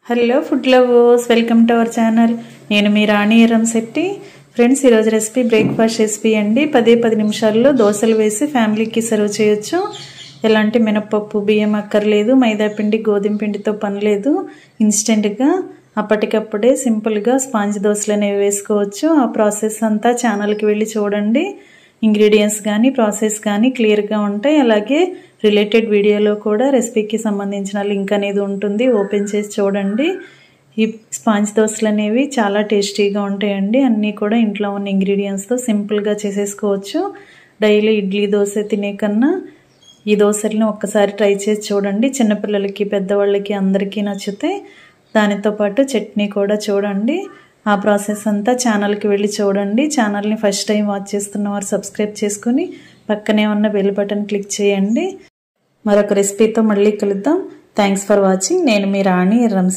Hello food lovers, welcome to our channel. నేను మీ రాణి Erramsetti. Friends, ఈరోజు recipe breakfast recipe అండి. 10 నిమిషాల్లో దోశలు వేసి ఫ్యామిలీకి సర్వ్ చేయొచ్చు. ఎలాంటి మినపప్పు బియ్యం అక్కర్లేదు, మైదా పిండి గోధుమ పిండితో పని లేదు. ఇన్స్టెంట్గా అప్పటికప్పుడే సింపుల్గా స్పాంజ్ దోశలు అనేవి వేసుకోవచ్చు. ఆ ప్రాసెస్ అంతా ఛానల్కి వెళ్ళి చూడండి. ఇంగ్రీడియంట్స్ కానీ ప్రాసెస్ కానీ క్లియర్గా ఉంటాయి. అలాగే రిలేటెడ్ వీడియోలో కూడా రెసిపీకి సంబంధించిన లింక్ అనేది ఉంటుంది, ఓపెన్ చేసి చూడండి. ఈ స్పాంజ్ దోశలు అనేవి చాలా టేస్టీగా ఉంటాయండి. అన్నీ కూడా ఇంట్లో ఉన్న ఇంగ్రీడియంట్స్తో సింపుల్గా చేసేసుకోవచ్చు. డైలీ ఇడ్లీ దోశ తినే కన్నా ఈ దోశలను ఒక్కసారి ట్రై చేసి చూడండి. చిన్నపిల్లలకి పెద్దవాళ్ళకి అందరికీ నచ్చుతాయి. దానితో పాటు చట్నీ కూడా చూడండి. ఆ ప్రాసెస్ అంతా ఛానల్కి వెళ్ళి చూడండి. ఛానల్ని ఫస్ట్ టైం వాచ్ చేస్తున్న వారు సబ్స్క్రైబ్ చేసుకుని పక్కనే ఉన్న బెల్ బటన్ క్లిక్ చేయండి. మరొక రెసిపీతో మళ్ళీ కలుద్దాం. Thanks for watching. నేను మీ రాణి ఎర్రంశెట్టి.